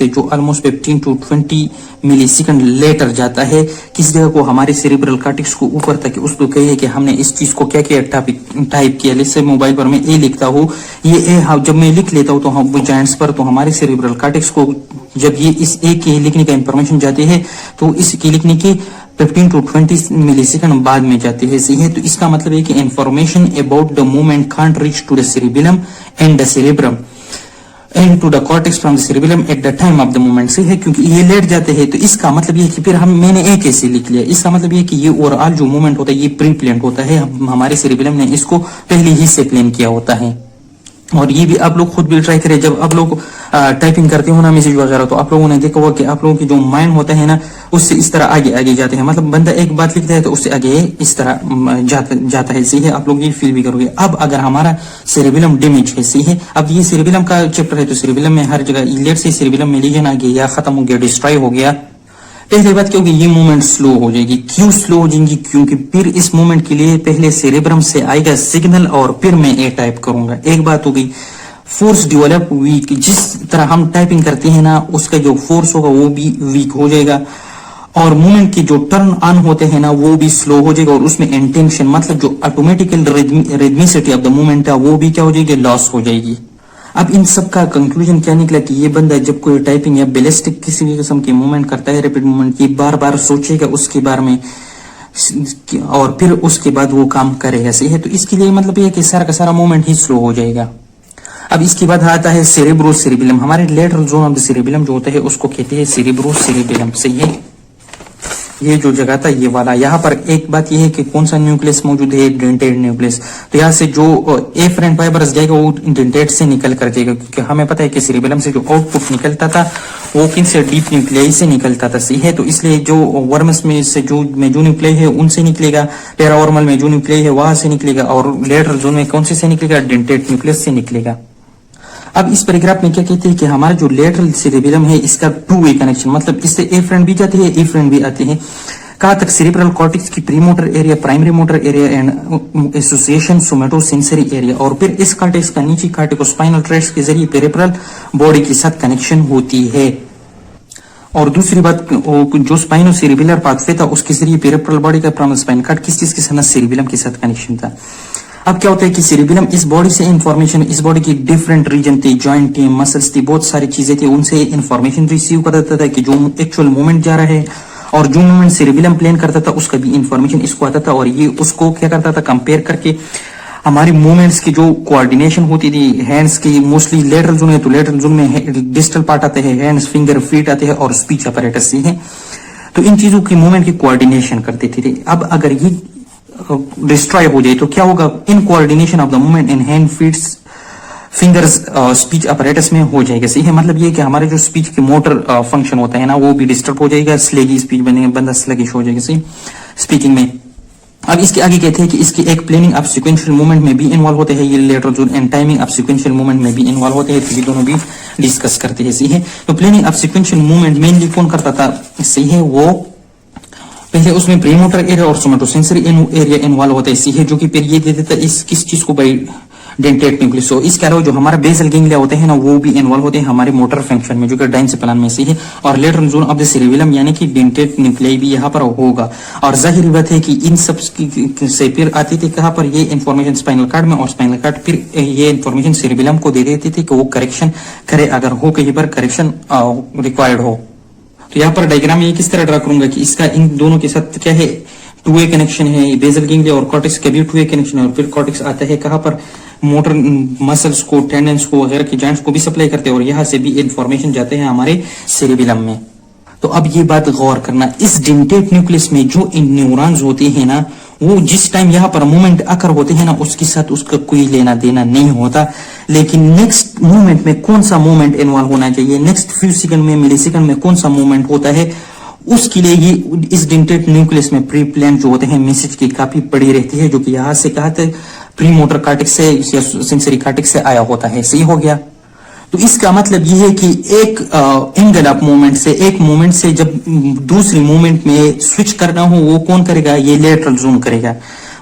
جو almost 15 to 20 ملی second letter جاتا ہے کس جگہ کو ہمارے سیریبرل کارٹیکس کو اوپر تک اس کو کہے کہ ہم نے اس چیز کو کیا کیا ٹائپ کیا. جیسے موبائل پر میں اے لکھتا ہوں, یہ اے جب میں لکھ لیتا ہوں تو ہم جوائنٹس پر, تو ہمارے سیریبرل کارٹیکس کو جب یہ اس اے کے لکھنے کا انفارمیشن جاتی ہے تو اس کی لکھنے کی 15 to 20 ملی سیکنڈ بعد میں جاتی ہے. صحیح ہے, تو اس کا مطلب ہے کہ information about the movement can't reach to the cerebellum and the cerebrum and to the cortex from the cerebellum at the time of the movement. صحیح ہے, کیونکہ یہ لیٹ جاتے ہیں. تو اس کا مطلب یہ کہ پھر میں نے ایک ایسے لکھ لیا. اس کا مطلب یہ کہ یہ اوور آل جو موومنٹ ہوتا ہے یہ پری پلانڈ ہوتا ہے, ہمارے سیریبیلم نے اس کو پہلے ہی سے پلان کیا ہوتا ہے. اور یہ بھی آپ لوگ خود بھی ٹرائی کریں, جب آپ لوگ ٹائپنگ کرتے ہو نا میسج وغیرہ, تو آپ لوگوں نے دیکھا ہوا کہ آپ لوگوں کی جو مائنڈ ہوتا ہے نا اس سے اس طرح آگے آگے جاتے ہیں. مطلب بندہ ایک بات لکھتا ہے تو اس سے آگے اس طرح جاتا ہے. صحیح ہے, آپ لوگ یہ فیل بھی کرو گے. اب اگر ہمارا سیریبیلم ڈیمیج ہے, صحیح ہے, اب یہ سیریبیلم کا چیپٹر ہے, تو سیریبیلم میں ہر جگہ لیٹ سے سیریبیلم میں لیجن آ گیا یا ختم ہو گیا, ڈسٹرائے ہو گیا, پہلی بات کیا ہوگی, یہ موومنٹ سلو ہو جائے گی. کیوں سلو ہو جائیں گی؟ کیونکہ پھر اس موومنٹ کے لیے پہلے سیریبرم سے آئے گا سگنل اور پھر میں اے ٹائپ کروں گا. ایک بات ہوگی, فورس ڈیولپ ویک, جس طرح ہم ٹائپنگ کرتے ہیں نا اس کا جو فورس ہوگا وہ بھی ویک ہو جائے گا, اور موومنٹ کے جو ٹرن آن ہوتے ہیں نا وہ بھی سلو ہو جائے گا, اور اس میں انٹینشن مطلب جو آٹومیٹیکل ریدمیسٹی آف دا موومنٹ ہے وہ بھی کیا ہو جائے گی, لاس ہو جائے گی. اب ان سب کا کنکلوژن کیا نکلا کہ یہ بندہ جب کوئی ٹائپنگ یا بیلسٹک کسی بھی قسم کی موومنٹ کرتا ہے, ریپڈ موومنٹ, یہ بار بار سوچے گا اس کے بارے میں اور پھر اس کے بعد وہ کام کرے گا. صحیح ہے, تو اس کے لیے مطلب یہ ہے کہ سارا کا سارا موومنٹ ہی سلو ہو جائے گا. اب اس کے بعد آتا ہے سیریبرو سیریبیلم. ہمارے lateral zone of the cerebellum جو ہوتا ہے اس کو کہتے ہیں سیریبرو سیریبیلم. صحیح ہے, یہ جو جگہ تھا یہ والا. یہاں پر ایک بات یہ ہے کہ کون سا نیوکلیس موجود ہے, ڈینٹیڈ نیوکلیس. تو یہاں سے جو ایفرنٹ فائبرز جائے گا وہ ڈینٹیڈ سے نکل کر جائے گا, کیونکہ ہمیں پتا ہے کہ سیریبیلم سے جو آؤٹ پٹ نکلتا تھا وہ کن سے, ڈیپ نیوکلیائی سے نکلتا تھا. صحیح ہے, تو اس لیے جو ورمس میں سے جو نیوکلیائی ہے ان سے نکلے گا, پیراورمل میں جو نیوکلیائی ہے وہاں سے نکلے گا, اور لیٹرل زون میں کون سے نکلے گا, ڈینٹیڈ نیوکلیس سے نکلے گا. اب اس پیراگراف میں کیا کہتے ہیں کہ ہمارا جو لیٹرل سیریبیلم ہے اس کا 2 وے کنیکشن, مطلب اس سے اے فرنٹ بھی جاتے ہیں, اے فرنٹ بھی آتے ہیں. کہاں تک, سیریبرل کارٹیکس کی pre motor area, primary motor area and association somatosensory area, اور پھر اس کارٹیکس کا نیچی کارٹیکو اسپائنل ٹریکس کے ذریعے پیریفرل باڈی کے ساتھ کنیکشن ہوتی ہے. اور دوسری بات, جو اسپائنو سیریبیلر پاتھ وے تھا اس کے ذریعے پیریفرل باڈی کا پرامل اسپائن کارڈ کس چیز کے ساتھ, سیریبیلم کے ساتھ کنیکشن تھا. اب کیا ہوتا ہے کہ سیریبیلم اس باڈی سے انفارمیشن, اس باڈی کی ڈیفرنٹ ریجن تھی, جوائنٹ تھی, مسلس تھی, بہت ساری چیزیں تھی, ان سے انفارمیشن ریسیو کرتا تھا کہ جو ایکچوئل موومنٹ جا رہا ہے, اور جو موومنٹ سیریبیلم پلان کرتا تھا اس کا بھی انفارمیشن اس کو آتا تھا, اور یہ اس کو کیا کرتا تھا, کمپیئر کر کے ہماری موومنٹس کی جو کوآرڈینیشن ہوتی تھی ہینڈز کی, موسٹلی لیٹرل زون ہے تو لیٹرل زون میں ڈسٹل پارٹ آتے ہیں, ہینڈز, فنگر, فیٹ آتے ہیں, اور اسپیچ اپریٹس سے ہیں, تو ان چیزوں کی موومنٹ کی کوآرڈینیشن کرتے تھے. اب اگر یہ ڈسٹرائے ہو جائے تو کیا ہوگا, in coordination of the movement in hand, feet, fingers, speech apparatus میں ہو جائے گا. صحیح ہے, مطلب یہ کہ ہمارے جو اسپیچ کے موٹر فنکشن ہوتا ہے نا وہ بھی ڈسٹرب ہو جائے گا, سلیگی اسپیچ بنے گا, بندہ سلگش ہو جائے گا صحیح اسپیکنگ میں. اب اس کے آگے کہتے ہیں کہ اس کی ایک پلاننگ آف سیکوینشل موومنٹ میں بھی انوالو ہوتے ہیں یہ lateral zone, and timing of sequential movement میں بھی انوالو ہوتے ہیں, تو یہ دونوں بھی ڈسکس کرتے ہیں. صحیح ہے, تو planning of sequential movement mainly کون کرتا تھا, صحیح ہے, وہ پہلے اس میں پریموٹر ایریا اور سومیٹوسینسری ایریا انوالو ہوتا ہے. صحیح ہے, جو کہ پھر یہ دے دیتا ہے اس کس چیز کو, بائی ڈینٹیڈ نیوکلیس. تو اس کے علاوہ جو ہمارا بیزل گینگلیا ہوتے ہیں نا وہ بھی انوالو ہوتے ہیں ہمارے موٹر فنکشن میں, جو کہ ڈائنسپلان میں. صحیح ہے, اور lateral zone of the cerebellum یعنی کہ ڈینٹیڈ نیوکلیائی بھی یہاں پر ہوگا. اور ظاہری بات ہے کہ ان سب سے پھر آتی تھی کہاں پر, یہ انفارمیشن اسپائنل کارڈ میں, اور اسپائنل کارڈ پھر یہ انفارمیشن سیریبیلم کو دے دیتی تھی کہ وہ کریکشن کرے اگر ہو کہیں پر کریکشن ریکوائرڈ ہو. تو یہاں پر ڈائیگرام میں کس طرح ڈرا کروں گا کہ اس کا ان دونوں کے ساتھ کیا ہے, 2 وے کنیکشن ہے, بیزل گینگلیا اور کارٹیکس کا بھی 2 وے کنیکشن ہے, اور پھر کارٹیکس آتا ہے کہاں پر, موٹر مسلس کو, ٹینڈنس کو وغیرہ کے جوائنٹس کو بھی سپلائی کرتے ہیں, اور یہاں سے بھی انفارمیشن جاتے ہیں ہمارے سیریبیلم میں. تو اب یہ بات غور کرنا, اس ڈینٹیڈ نیوکلیس میں جو ان نیورونز ہوتے ہیں نا وہ جس ٹائم یہاں پر موومنٹ اکر ہوتے ہیں نا اس کے ساتھ اس کا کوئی لینا دینا نہیں ہوتا, لیکن نیکسٹ موومنٹ میں کون سا موومنٹ انوالو ہونا چاہیے, نیکسٹ فیو سیکنڈ میں, ملی سیکنڈ میں کون سا موومنٹ ہوتا ہے, اس کے لیے یہ اس ڈینٹیڈ نیوکلیس میں پری پلان جو ہوتے ہیں میسج کی کافی پڑی رہتی ہے, جو کہ یہاں سے کہا تھا پری موٹر کارٹیکس سے یا سینسری کارٹیکس سے آیا ہوتا ہے. صحیح ہو گیا, تو اس کا مطلب یہ ہے کہ ایک اینگل اپ موومنٹ سے, ایک موومنٹ سے جب دوسری موومنٹ میں سوئچ کرنا ہو وہ کون کرے گا, یہ لیٹرل زون کرے گا.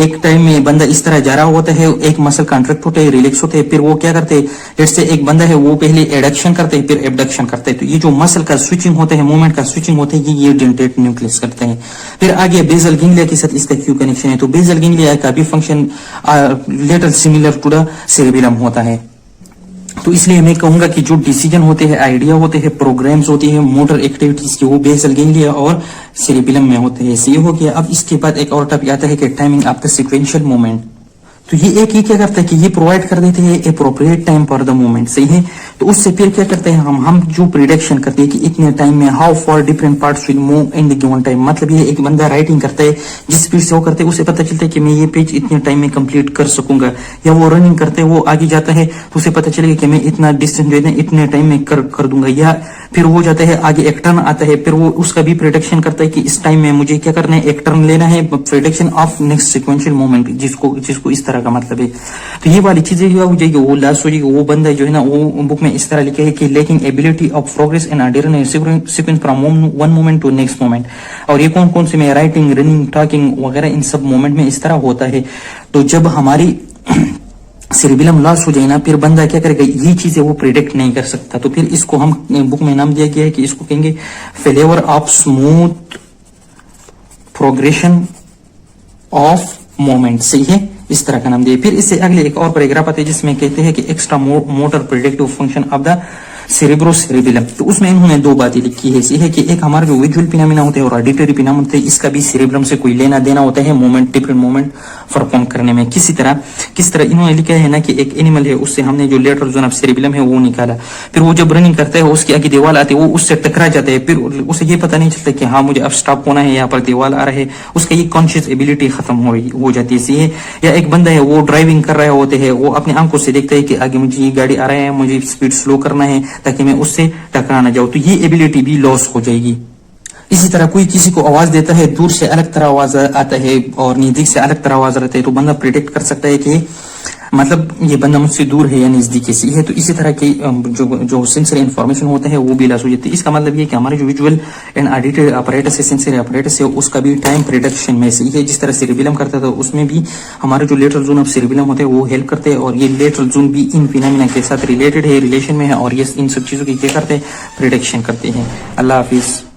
ایک ٹائم میں بندہ اس طرح جا رہا ہوتا ہے, ایک مسل کانٹریکٹ ہوتا ہے, ریلیکس ہوتے ہیں, پھر وہ کیا کرتے ہیں, جیسے ایک بندہ ہے وہ پہلے ایڈکشن کرتے ہیں پھر ایبڈکشن کرتے ہیں, تو یہ جو مسل کا سوئچنگ ہوتا ہے, موومنٹ کا سوئچنگ ہوتا ہے, یہ ڈینٹیٹ نیوکلس کرتے ہیں. پھر آگے بیزل گینگلیا کے ساتھ اس کا کیو کنیکشن ہے, تو بیزل گینگلیا کا بھی function later similar to the cerebellum ہوتا ہے. تو اس لیے میں کہوں گا کہ جو ڈیسیجن ہوتے ہیں, آئیڈیا ہوتے ہیں, پروگرامز ہوتے ہیں موٹر ایکٹیویٹیز کے, وہ بیزل گینگلیا اور سیریبیلم میں ہوتے ہیں. یہ ہو گیا. اب اس کے بعد ایک اور ٹاپک آتا ہے کہ timing of the sequential movement. تو یہ ایک ہی کیا کرتا ہے کہ یہ پرووائڈ کر دیتے ہیں appropriate time for the movement, صحیح ہے. تو اس سے پھر کیا کرتے ہیں ہم جو پریڈکشن کرتے ہیں کہ اتنے ٹائم میں how far different parts will move in the given time. مطلب یہ ایک بندہ رائٹنگ کرتا ہے, جس اسپیڈ سے وہ کرتے ہیں اسے پتہ چلتا ہے کہ میں یہ پیج اتنے ٹائم میں کمپلیٹ کر سکوں گا, یا وہ رننگ کرتے ہیں, وہ آگے جاتا ہے تو اسے پتہ چلے گا کہ میں اتنا ڈسٹینس جو ہے اتنے ٹائم میں کر دوں گا. یا پھر وہ جاتا ہے آگے ایک ٹرن آتا ہے, پھر وہ اس کا بھی پریڈکشن کرتا ہے کہ اس ٹائم میں مجھے کیا کرنا ہے, ایک ٹرن لینا ہے, prediction of next sequential movement, جس کو اس طرح کا مطلب ہے. تو یہ والی چیزیں جو ہو جائے گی وہ لاس ہو جائے گی. وہ بندہ جو ہے نا وہ بک میں اس طرح لکھا ہے کہ lacking ability of progress in sequence from one moment to next moment. اور یہ کون سے میں رائٹنگ, رننگ, ٹاکنگ وغیرہ ان سب مومنٹ میں اس طرح ہوتا ہے. تو جب ہماری سیریبیلم لاس ہو جائے نا, پھر بندہ کیا کرے گا, یہ چیزیں وہ پریڈکٹ نہیں کر سکتا. تو پھر اس کو ہم بک میں نام دیا گیا ہے کہ اس کو کہیں گے failure of smooth progression of moment, صحیح ہے, اس طرح کا نام دیا. پھر اس سے اگلے ایک اور پیراگراف آتے ہیں جس میں کہتے ہیں کہ extra motor predictive function of the cerebrocerebellum. تو اس میں انہوں نے دو باتیں لکھی ہے. یہ ہے کہ ایک ہمارا جو ویژول فینامنا ہوتا ہے اور آڈیٹری فینامنا ہوتا ہے, اس کا بھی سیریبرم سے کوئی لینا دینا ہوتا ہے مومنٹ, ڈفرنٹ مومنٹ پرفارم کرنے میں. کس طرح انہوں نے لکھا ہے نا کہ ایک اینیمل ہے, اس سے ہم نے جو لیٹرل زون آف سیریبیلم ہے وہ نکالا, پھر وہ جب رننگ کرتا ہے اس کے آگے دیوال آتے وہ اس سے ٹکرا جاتا ہے, پھر اسے یہ پتہ نہیں چلتا کہ ہاں مجھے اب اسٹاپ ہونا ہے, یہاں پر دیوال آ رہا ہے, اس کا یہ کانشیس ایبلٹی ختم ہو جاتی ہے. یا ایک بندہ ہے وہ ڈرائیونگ کر رہا ہوتے ہیں, وہ اپنے آنکھوں سے دیکھتا ہے کہ آگے مجھے یہ گاڑی آ رہا ہے, مجھے اسپیڈ سلو کرنا ہے تاکہ میں اس سے ٹکرا نہ جاؤ, تو یہ ایبلٹی بھی لاس ہو جائے گی. اسی طرح کوئی کسی کو آواز دیتا ہے, دور سے الگ طرح آواز آتا ہے اور نزدیک سے الگ طرح آواز آتا ہے, تو بندہ پریڈکٹ کر سکتا ہے کہ مطلب یہ بندہ مجھ سے دور ہے یا نزدیک ہے. تو اسی طرح کی جو سینسری انفارمیشن ہوتا ہے وہ بھی لاس ہو جاتی ہے. اس کا مطلب یہ کہ ہمارے جو ویژول اینڈ آڈیٹری اپریٹس ہے, سینسری اپریٹس ہے, اس کا بھی ٹائم پریڈکشن میں صحیح ہے. جس طرح سیریبیلم کرتا تھا اس میں بھی ہمارے جو لیٹرل زون آف سیریبیلم ہوتے ہیں وہ ہیلپ کرتے ہیں, اور یہ لیٹرل زون بھی ان فینامنا کے ساتھ ریلیٹڈ ہے, ریلیشن میں ہے, اور یہ ان سب چیزوں کی کیا کرتے ہیں, پریڈکشن کرتے ہیں. اللہ حافظ.